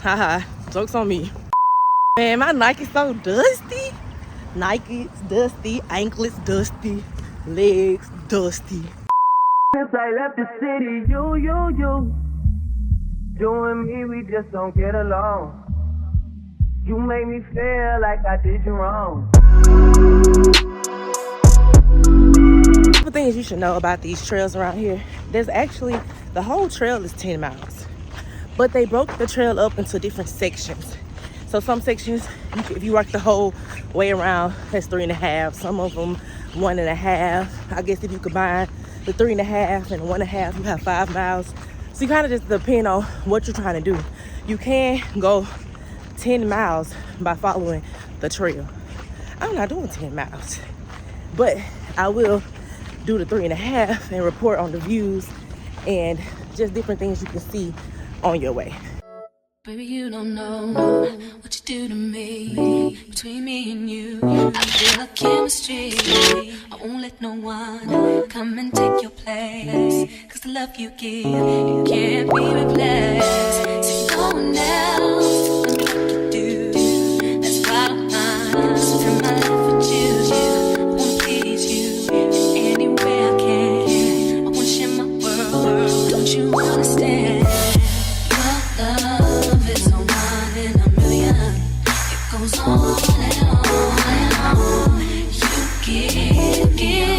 Haha, joke's on me. Man, my Nike's so dusty. Nike's dusty, anklets dusty, legs dusty. Since I left the city, you and me, we just don't get along. You made me feel like I did you wrong. The things you should know about these trails around here, there's actually, the whole trail is 10 miles. But they broke the trail up into different sections. So some sections, if you walk the whole way around, that's 3.5. Some of them 1.5. I guess if you combine the 3.5 and 1.5, you have 5 miles. So you kind of just depend on what you're trying to do. You can go 10 miles by following the trail. I'm not doing 10 miles, but I will do the 3.5 and report on the views and just different things you can see on your way. Baby, you don't know what you do to me. Between me and you, I feel like chemistry. I won't let no one come and take your place. Cause the love you give, it can't be replaced. See no one else do like you do. That's why I'm mine. Spend my life with you. I wanna please you any way I can. I wanna share my world. Don't you understand? Your love is a one in a million. It goes on and on and on. You give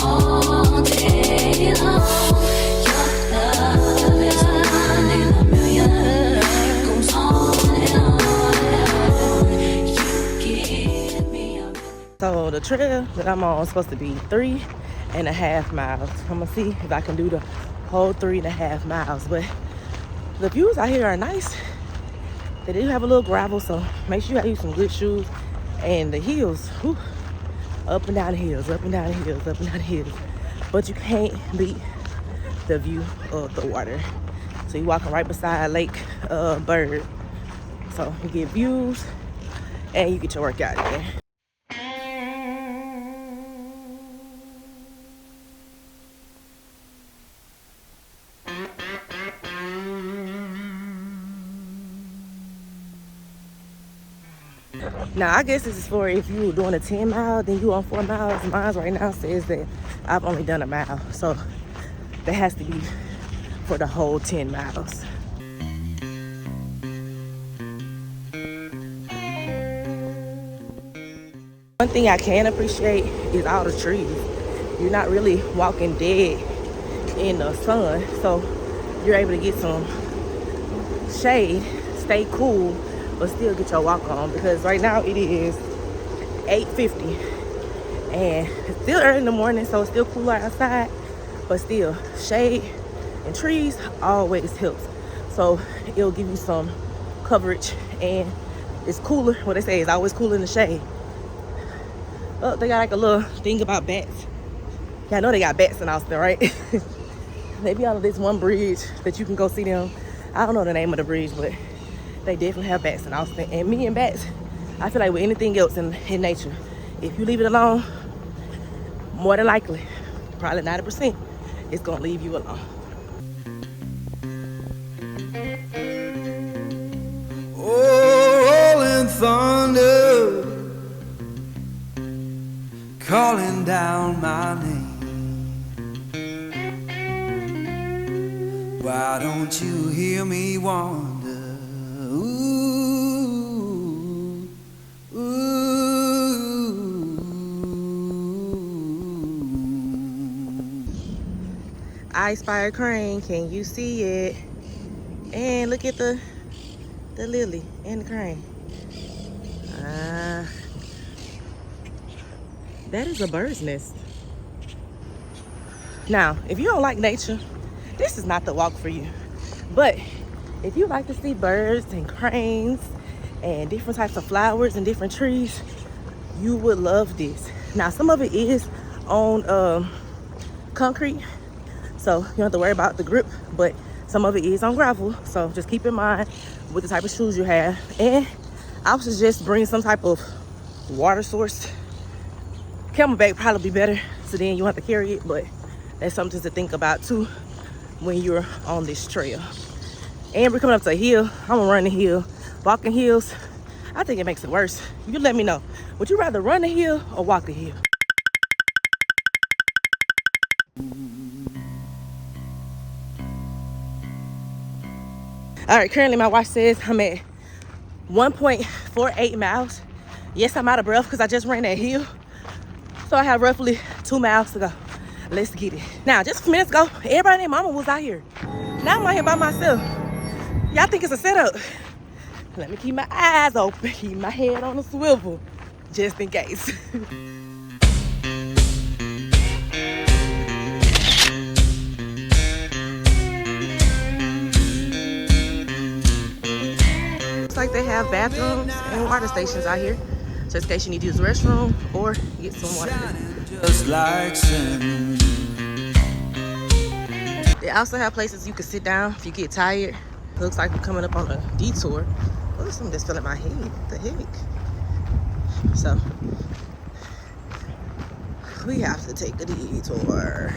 all day long. Your love is a one in a million. It goes on and on and on. You give me a So the trail that I'm on is supposed to be 3.5 miles. I'm gonna see if I can do the whole 3.5 miles. But the views out here are nice. They do have a little gravel, so make sure you use some good shoes. And the hills, whew, up and down the hills, up and down the hills, up and down the hills. But you can't beat the view of the water. So you're walking right beside Lake Bird. So you get views and you get your workout in. Now, I guess this is for if you were doing a 10 mile, then you on 4 miles. Mine right now says that I've only done a mile. So that has to be for the whole 10 miles. One thing I can appreciate is all the trees. You're not really walking dead in the sun. So you're able to get some shade, stay cool, but still get your walk on, because right now it is 8:50 and it's still early in the morning, so it's still cooler outside, but still shade and trees always helps. So it'll give you some coverage and it's cooler. What they say is always cooler in the shade. Oh, they got like a little thing about bats. Yeah, I know they got bats in Austin, right? They be on this one bridge that you can go see them. I don't know the name of the bridge, but they definitely have bats in Austin. And me and bats, I feel like with anything else in nature, if you leave it alone, more than likely, probably 90%, it's gonna leave you alone. Oh, rolling thunder, calling down my name. Why don't you hear me wonder? Ooh, ooh. I spy a crane, can you see it? And look at the lily and the crane. That is a bird's nest. Now, if you don't like nature, this is not the walk for you. But if you like to see birds and cranes and different types of flowers and different trees, you would love this. Now, some of it is on concrete, so you don't have to worry about the grip, but some of it is on gravel. So just keep in mind with the type of shoes you have. And I would suggest bring some type of water source. Camelback probably be better, so then you don't have to carry it, but that's something to think about too when you're on this trail. And we're coming up to a hill. I'm gonna run the hill. Walking hills, I think it makes it worse. You let me know. Would you rather run the hill or walk the hill? All right, currently my watch says I'm at 1.48 miles. Yes, I'm out of breath because I just ran that hill. So I have roughly 2 miles to go. Let's get it. Now, just a few minutes ago, everybody and their mama was out here. Now I'm out here by myself. Y'all think it's a setup? Let me keep my eyes open, keep my head on a swivel, just in case. Looks like they have bathrooms and water stations out here, just in case you need to use the restroom or get some water. Just like sin. They also have places you can sit down if you get tired. Looks like we're coming up on a detour. Oh, something just fell in my head. What the heck? So, we have to take a detour.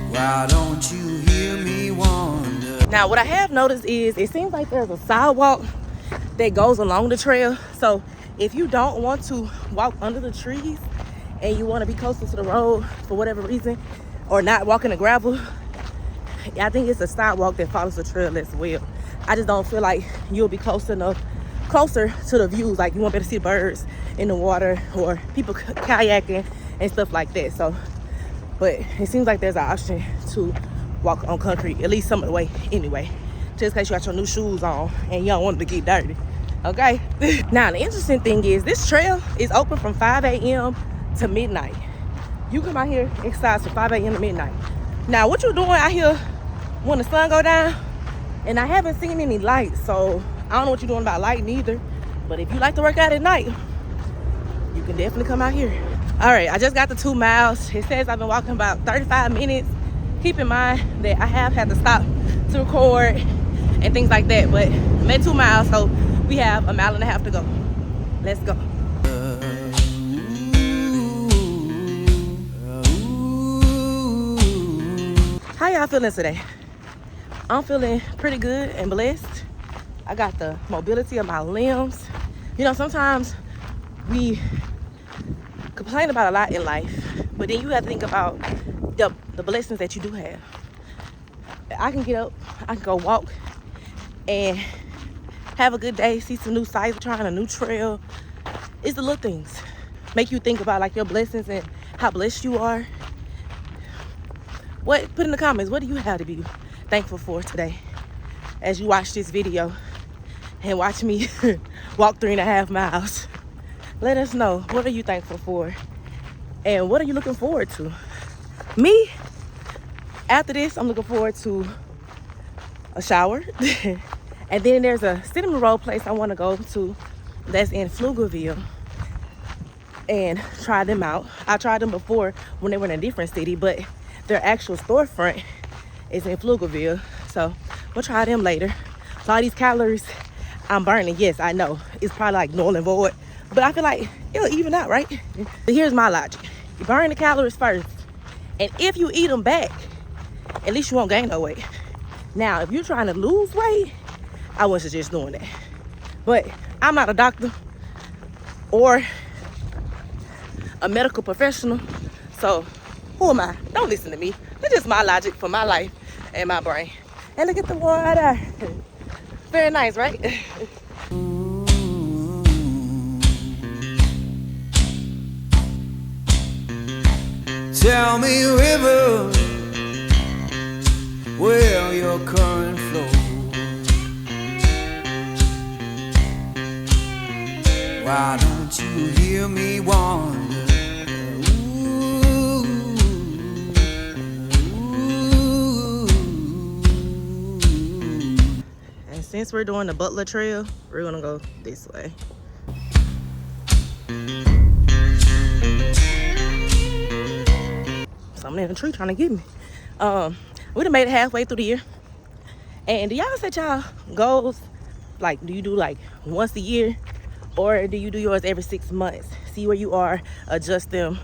Why don't you hear me wonder? Now, what I have noticed is it seems like there's a sidewalk that goes along the trail. So, if you don't want to walk under the trees and you want to be closer to the road for whatever reason, or not walking the gravel, I think it's a sidewalk that follows the trail as well. I just don't feel like you'll be closer to the views. Like you won't be able to see birds in the water or people kayaking and stuff like that. So, but it seems like there's an option to walk on concrete, at least some of the way anyway, just in case you got your new shoes on and you don't want them to get dirty, okay? Now, the interesting thing is this trail is open from 5 a.m. to midnight. You come out here, exercise from 5 a.m. to midnight. Now, what you doing out here when the sun go down? And I haven't seen any lights, so I don't know what you're doing about light neither. But if you like to work out at night, you can definitely come out here. All right, I just got the 2 miles. It says I've been walking about 35 minutes. Keep in mind that I have had to stop to record and things like that, but I'm at 2 miles, so we have 1.5 miles to go. Let's go. How y'all feeling today? I'm feeling pretty good and blessed. I got the mobility of my limbs. You know, sometimes we complain about a lot in life, but then you have to think about the blessings that you do have. I can get up, I can go walk and have a good day, see some new sights, trying a new trail. It's the little things. Make you think about like your blessings and how blessed you are. Put in the comments, what do you have to be thankful for today as you watch this video and watch me walk 3.5 miles? Let us know, what are you thankful for and what are you looking forward to? Me, after this, I'm looking forward to a shower. And then there's a cinnamon roll place I want to go to that's in Pflugerville and try them out. I tried them before when they were in a different city, but their actual storefront is in Pflugerville, so we'll try them later. So all these calories I'm burning, yes, I know it's probably like null and void, but I feel like it'll even out, right? But here's my logic: you burn the calories first, and if you eat them back, at least you won't gain no weight. Now, if you're trying to lose weight, I wouldn't suggest doing that. But I'm not a doctor or a medical professional, so who am I? Don't listen to me. That's just my logic for my life and my brain. And look at the water. Very nice, right? Tell me, river, where your current flows. Why don't you hear me wonder? And since we're doing the Butler Trail, we're gonna go this way. Something in the tree trying to get me. We done made it halfway through the year. And do y'all set y'all goals? Like, do you do like once a year? Or do you do yours every 6 months? See where you are, adjust them.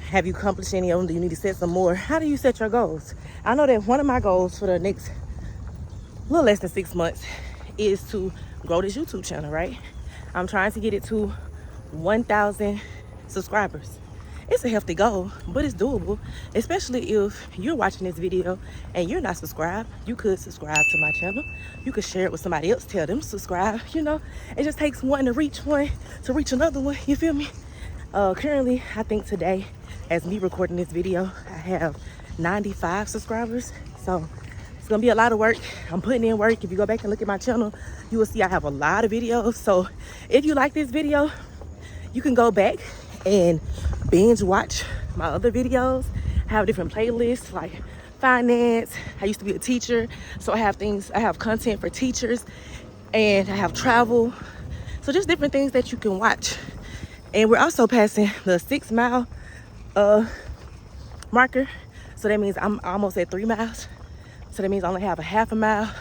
Have you accomplished any of them? Do you need to set some more? How do you set your goals? I know that one of my goals for the next little less than 6 months, is to grow this YouTube channel, right? I'm trying to get it to 1,000 subscribers. It's a hefty goal, but it's doable, especially if you're watching this video and you're not subscribed. You could subscribe to my channel. You could share it with somebody else, tell them to subscribe. You know, it just takes one to reach another one, you feel me? Currently, I think today, as me recording this video, I have 95 subscribers. So it's gonna be a lot of work. I'm putting in work. If you go back and look at my channel, you will see I have a lot of videos. So if you like this video, you can go back and binge watch my other videos. I have different playlists like finance. I used to be a teacher, so I have content for teachers, and I have travel. So just different things that you can watch. And we're also passing the 6 mile marker. So that means I'm almost at 3 miles. So that means I only have a half a mile.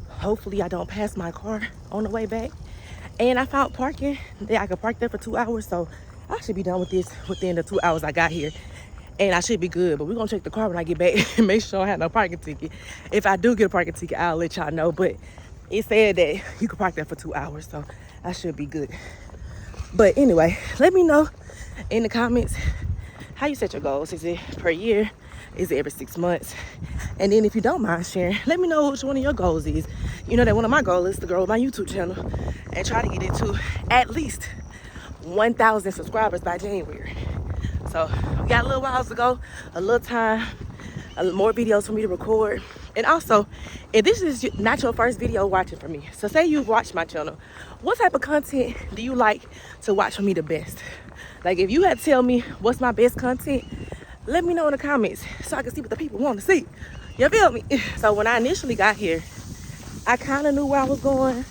Hopefully I don't pass my car on the way back. And I found parking that I could park there for 2 hours. So I should be done with this within the 2 hours I got here. And I should be good. But we're going to check the car when I get back and make sure I have no parking ticket. If I do get a parking ticket, I'll let y'all know. But it said that you could park there for 2 hours. So I should be good. But anyway, let me know in the comments how you set your goals. Is it per year? Is it every 6 months? And then if you don't mind sharing, let me know which one of your goals is. You know that one of my goals is to grow my YouTube channel and try to get it to at least 1,000 subscribers by January. So we got a little while to go, a little time, more videos for me to record. And also, if this is not your first video watching from me, so say you've watched my channel, what type of content do you like to watch from me the best? Like if you had to tell me what's my best content, let me know in the comments so I can see what the people want to see. You feel me? So when I initially got here, I kind of knew where I was going,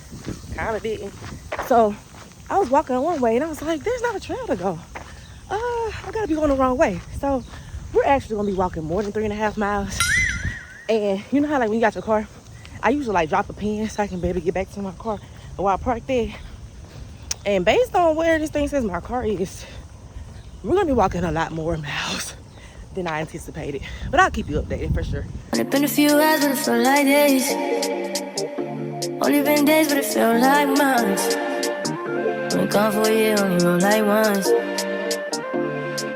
kind of didn't. So I was walking one way and I was like, there's not a trail to go. I gotta be going the wrong way. So we're actually gonna be walking more than 3.5 miles. And you know how like when you got your car, I usually like drop a pin so I can be able to get back to my car while I park there. And based on where this thing says my car is, we're gonna be walking a lot more miles than I anticipated. But I'll keep you updated for sure. It's been a few hours, but it felt like days. Only been days, but it felt like months. Been gone for a year, only roll like once.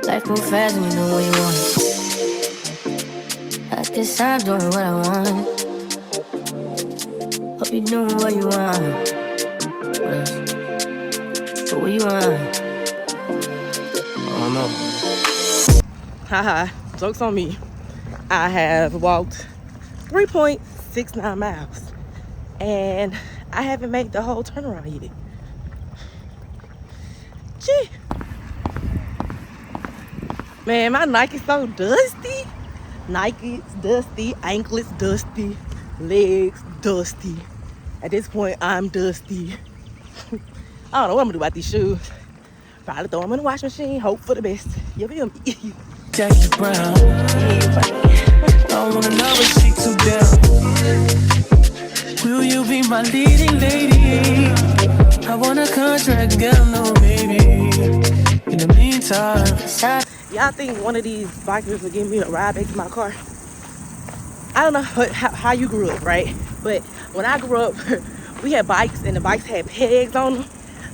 Life move fast when you know what you want. I guess I'm doing what I want. Hope you're doing what you want. What else? So what you want? I don't know. Haha, joke's on me. I have walked 3.69 miles and I haven't made the whole turnaround yet. Gee. Man, my Nike's so dusty. Nike's dusty, anklets dusty, legs dusty. At this point, I'm dusty. I don't know what I'm gonna do about these shoes. Probably throw them in the washing machine, hope for the best. You feel me? Jackie Brown. Don't wanna know if she too down. Will you be my leading lady? I want a contract, girl, no baby. In the meantime, Y'all think one of these bikers will give me a ride back to my car? I don't know how you grew up, right? But when I grew up, we had bikes and the bikes had pegs on them.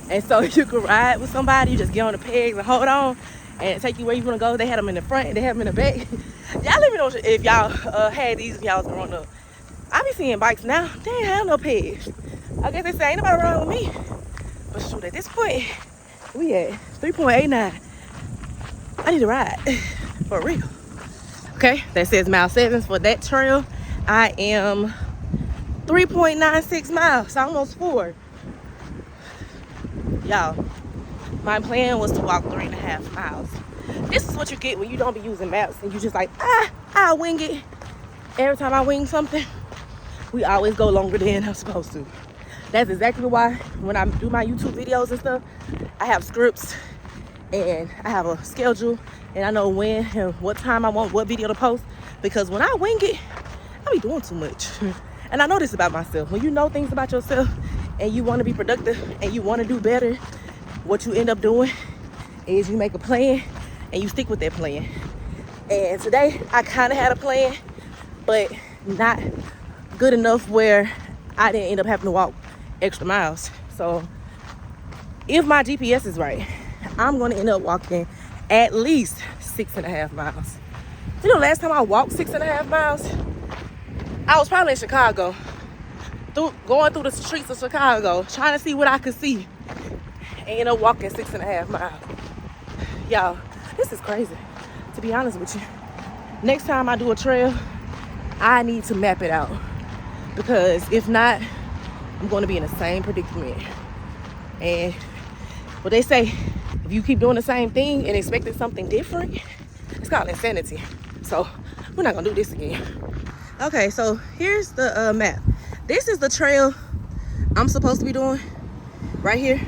And so you could ride with somebody, you just get on the pegs and hold on and take you where you want to go. They had them in the front and they had them in the back. Y'all let me know if y'all had these when y'all was growing up. I be seeing bikes now, they ain't have no pegs. I guess they say ain't nobody riding with me. But shoot, at this point, we at 3.89. I need to ride, for real. Okay, that says mile 7 for that trail. I am 3.96 miles, almost 4. Y'all, my plan was to walk 3.5 miles. This is what you get when you don't be using maps and you just like, I'll wing it. Every time I wing something, we always go longer than I'm supposed to. That's exactly why when I do my YouTube videos and stuff, I have scripts and I have a schedule and I know when and what time I want what video to post, because when I wing it, I be doing too much. And I know this about myself. When you know things about yourself and you want to be productive and you want to do better, what you end up doing is you make a plan and you stick with that plan. And today I kind of had a plan, but not good enough where I didn't end up having to walk extra miles. So if my GPS is right, I'm gonna end up walking at least 6.5 miles. You know, last time I walked 6.5 miles, I was probably in Chicago, going through the streets of Chicago, trying to see what I could see, and end up walking 6.5 miles. Y'all, this is crazy, to be honest with you. Next time I do a trail, I need to map it out, because if not, I'm going to be in the same predicament. And what they say, if you keep doing the same thing and expecting something different, it's called insanity. So we're not gonna do this again. Okay, so here's the map. This is the trail I'm supposed to be doing right here.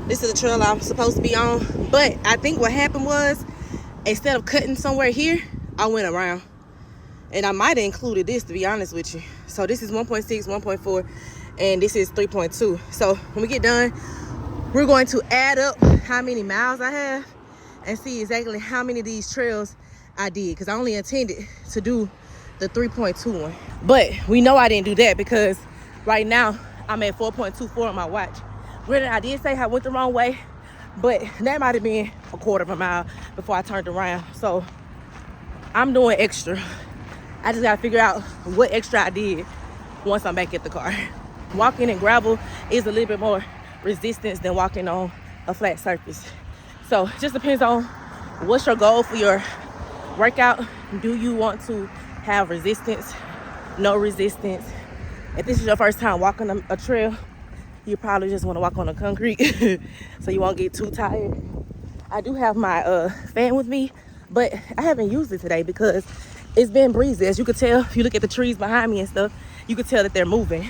This is the trail I'm supposed to be on. But I think what happened was, instead of cutting somewhere here, I went around. And I might have included this, to be honest with you. So this is 1.6, 1.4, and this is 3.2. So when we get done, we're going to add up how many miles I have and see exactly how many of these trails I did, because I only intended to do the 3.2 one. But we know I didn't do that, because right now I'm at 4.24 on my watch. Granted, I did say I went the wrong way, but that might have been a quarter of a mile before I turned around. So I'm doing extra. I just gotta figure out what extra I did once I'm back at the car. Walking in gravel is a little bit more resistance than walking on a flat surface. So it just depends on what's your goal for your workout. Do you want to have resistance, no resistance? If this is your first time walking a trail, you probably just want to walk on the concrete so you won't get too tired. I do have my fan with me, but I haven't used it today because it's been breezy. As you can tell, if you look at the trees behind me and stuff, you can tell that they're moving.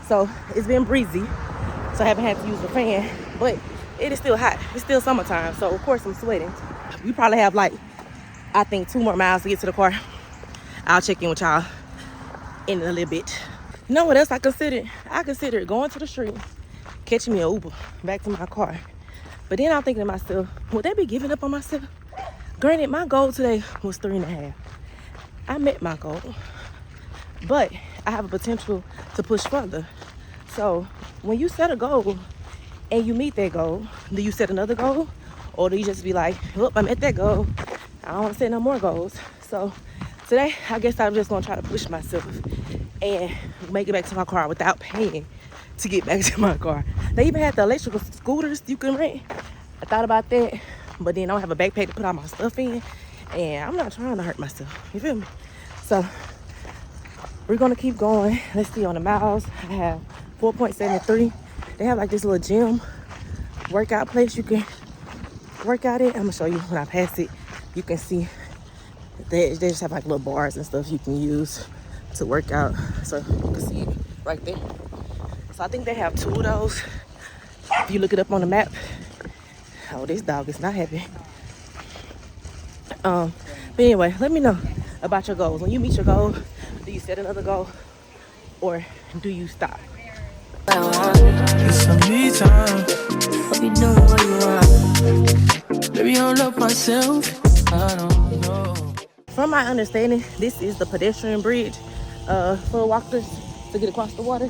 So it's been breezy, so I haven't had to use the fan, but it is still hot. It's still summertime, so of course I'm sweating. We probably have like, I think 2 more miles to get to the car. I'll check in with y'all in a little bit. You know what else I considered? I considered going to the street, catching me an Uber back to my car. But then I'm thinking to myself, would they be giving up on myself? Granted, my goal today was 3.5. I met my goal, but I have a potential to push further. So when you set a goal and you meet that goal, do you set another goal? Or do you just be like, look, I'm at that goal, I don't want to set no more goals? So today, I guess I'm just gonna try to push myself and make it back to my car without paying to get back to my car. They even had the electrical scooters you can rent. I thought about that, but then I don't have a backpack to put all my stuff in, and I'm not trying to hurt myself, you feel me? So we're gonna keep going. Let's see, on the miles, I have 4.73. They have like this little gym workout place you can work out at. I'm gonna show you when I pass it. You can see they just have like little bars and stuff you can use to work out. So you can see it right there. So I think they have 2 of those. If you look it up on the map. Oh, this dog is not happy. But anyway, let me know about your goals. When you meet your goal, do you set another goal or do you stop? It's some me time. Hope you know what you want. Baby, I don't love myself. I don't know. From my understanding, this is the pedestrian bridge for walkers to get across the water.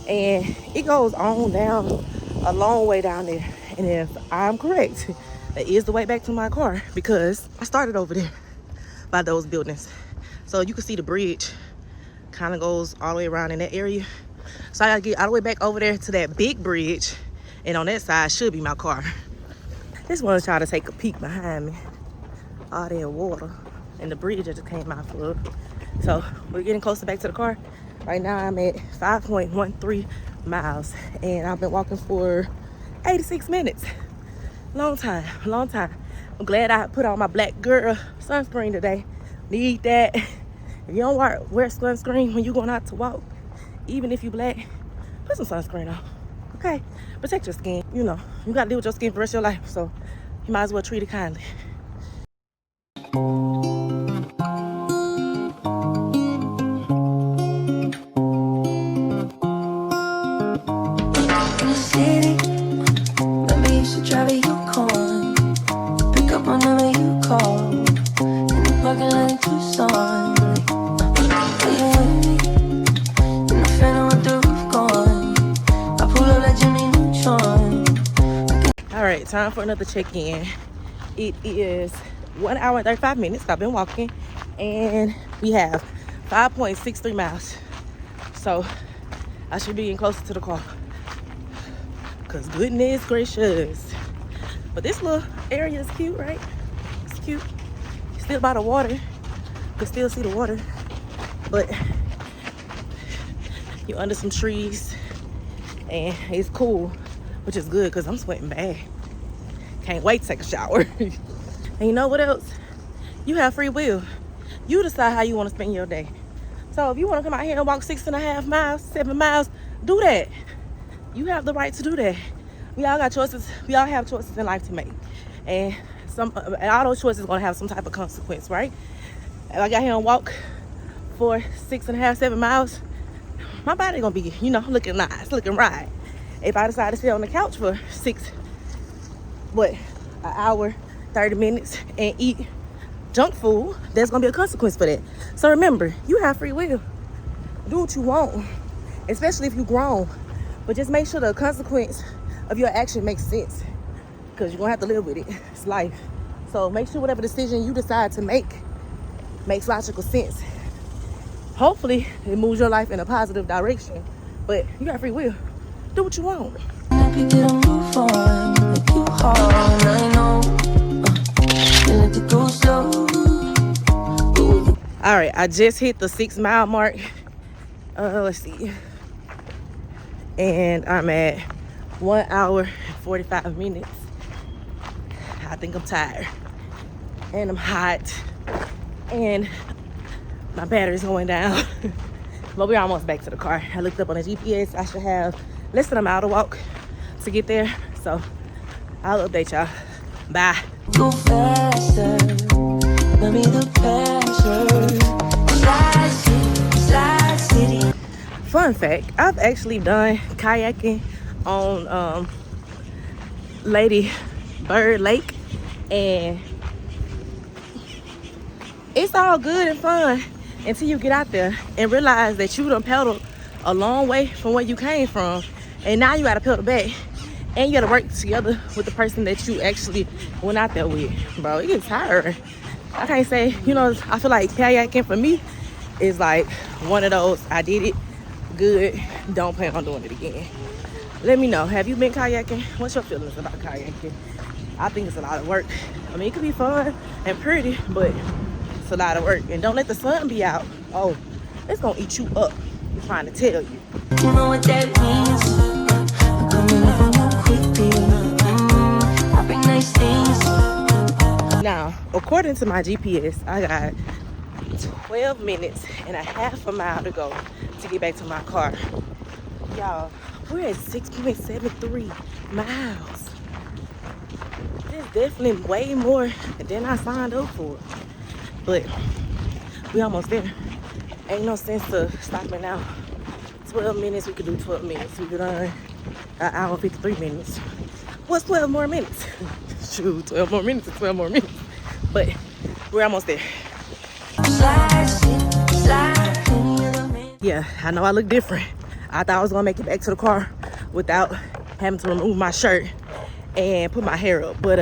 And it goes on down, a long way down there. And if I'm correct, that is the way back to my car, because I started over there by those buildings. So you can see the bridge kind of goes all the way around in that area. So I gotta get all the way back over there to that big bridge, and on that side should be my car. Just want to try to take a peek behind me. All that water and the bridge that just came out of. So we're getting closer back to the car. Right now I'm at 5.13 miles, and I've been walking for 86 minutes. Long time, long time. I'm glad I put on my black girl sunscreen today. Need that. If you don't wear sunscreen when you're going out to walk, even if you black, put some sunscreen on. Okay? Protect your skin. You know, you gotta deal with your skin for the rest of your life, so you might as well treat it kindly. right, time for another check-in. It is 1 hour and 35 minutes. I've been walking, and we have 5.63 miles. So I should be getting closer to the car. Cause goodness gracious. But this little area is cute, right? It's cute. Still by the water. You can still see the water. But you're under some trees. And it's cool, which is good because I'm sweating bad. Can't wait to take a shower. And you know what else? You have free will. You decide how you want to spend your day. So if you want to come out here and walk 6.5 miles, 7 miles, do that. You have the right to do that. We all got choices. We all have choices in life to make. And all those choices are going to have some type of consequence, right? If I got here and walk for 6.5, 7 miles, my body going to be, you know, looking nice, looking right. If I decide to sit on the couch for an hour, 30 minutes and eat junk food, there's going to be a consequence for that. So remember, you have free will. Do what you want, especially if you're grown. But just make sure the consequence of your action makes sense, because you're going to have to live with it. It's life. So make sure whatever decision you decide to make makes logical sense. Hopefully, it moves your life in a positive direction. But you got free will. Do what you want. All right, I just hit the 6 mile mark. Let's see. And I'm at 1 hour and 45 minutes. I think I'm tired. And I'm hot. And my battery's going down. But we're almost back to the car. I looked up on the GPS. I should have less than a mile to walk to get there. So I'll update y'all. Bye. Go faster. Let me the pressure. Slide city. Fun fact, I've actually done kayaking on Lady Bird Lake, and it's all good and fun until you get out there and realize that you done paddled a long way from where you came from, and now you gotta paddle back, and you gotta work together with the person that you actually went out there with. Bro, it gets tiring. I can't say, you know, I feel like kayaking for me is like one of those, I did it, good, don't plan on doing it again. Let me know, have you been kayaking? What's your feelings about kayaking? I think it's a lot of work. I mean, it could be fun and pretty, but it's a lot of work. And don't let the sun be out. Oh, it's gonna eat you up. I'm trying to tell you. You know what that means? Coming up quickly. I bring nice things. Now, according to my GPS, I got 12 minutes and a half a mile to go to get back to my car. Y'all, we're at 6.73 miles. It's definitely way more than I signed up for. But we almost there. Ain't no sense to stopping now. 12 minutes, we could do 12 minutes. We could run an hour and 53 minutes. What's 12 more minutes? Shoot, 12 more minutes is 12 more minutes. But we're almost there. Yeah, I know I look different. I thought I was gonna make it back to the car without having to remove my shirt and put my hair up. But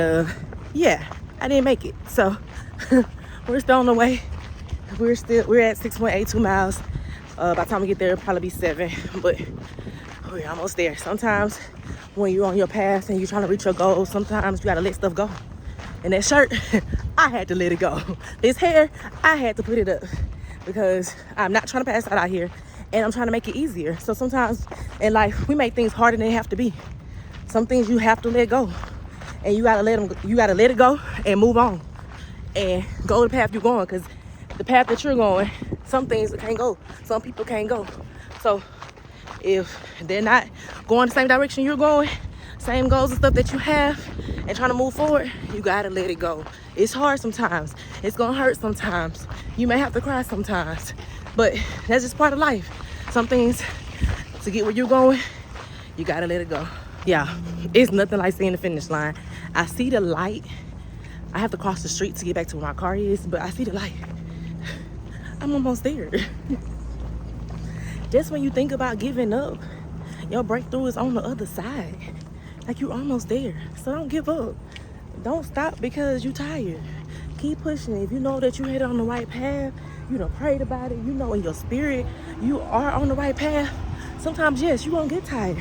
yeah, I didn't make it. So we're still on the way. We're at 6.82 miles. By the time we get there, it'll probably be 7. But we're almost there. Sometimes when you're on your path and you're trying to reach your goals, sometimes you gotta let stuff go. And that shirt, I had to let it go. This hair, I had to put it up because I'm not trying to pass out here, and I'm trying to make it easier. So sometimes in life, we make things harder than they have to be. Some things you have to let go, and you gotta let them. You gotta let it go and move on, and go the path you're going. Because the path that you're going, some things can't go. Some people can't go. So if they're not going the same direction you're going, same goals and stuff that you have, and trying to move forward, you gotta let it go. It's hard sometimes. It's gonna hurt sometimes. You may have to cry sometimes, but that's just part of life. Some things, to get where you're going, you gotta let it go. Yeah, it's nothing like seeing the finish line. I see the light. I have to cross the street to get back to where my car is, but I see the light. I'm almost there. Just when you think about giving up, your breakthrough is on the other side. Like, you're almost there. So don't give up. Don't stop because you're tired. Keep pushing. If you know that you headed on the right path, you done prayed about it, you know in your spirit you are on the right path, sometimes, yes, you won't get tired.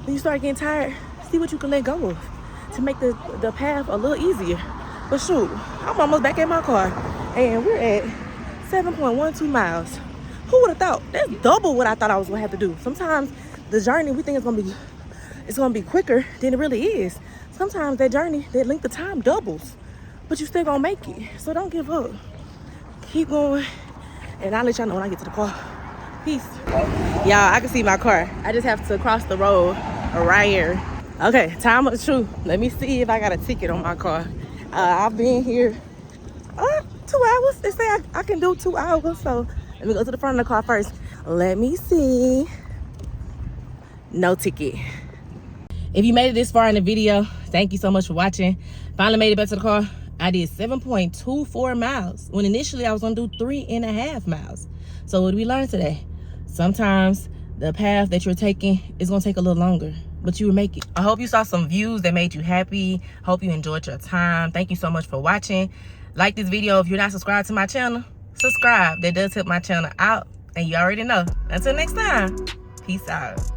When you start getting tired, see what you can let go of to make the path a little easier. But shoot, I'm almost back at my car, and we're at 7.12 miles. Who would have thought? That's double what I thought I was gonna have to do. Sometimes the journey we think it's gonna be quicker than it really is. Sometimes that journey, that length of time doubles, but you still gonna make it. So don't give up. Keep going, and I'll let y'all know when I get to the car. Peace. Y'all, I can see my car. I just have to cross the road right here. Okay, time of the truth. Let me see if I got a ticket on my car. I've been here 2 hours. They say I can do 2 hours, so let me go to the front of the car first. Let me see. No ticket. If you made it this far in the video, thank you so much for watching. Finally made it back to the car. I did 7.24 miles when initially I was gonna do 3.5 miles. So what did we learn today? Sometimes the path that you're taking is gonna take a little longer, but you will make it. I hope you saw some views that made you happy. Hope you enjoyed your time. Thank you so much for watching. Like this video. If you're not subscribed to my channel, subscribe. That does help my channel out, and you already know. Until next time, peace out.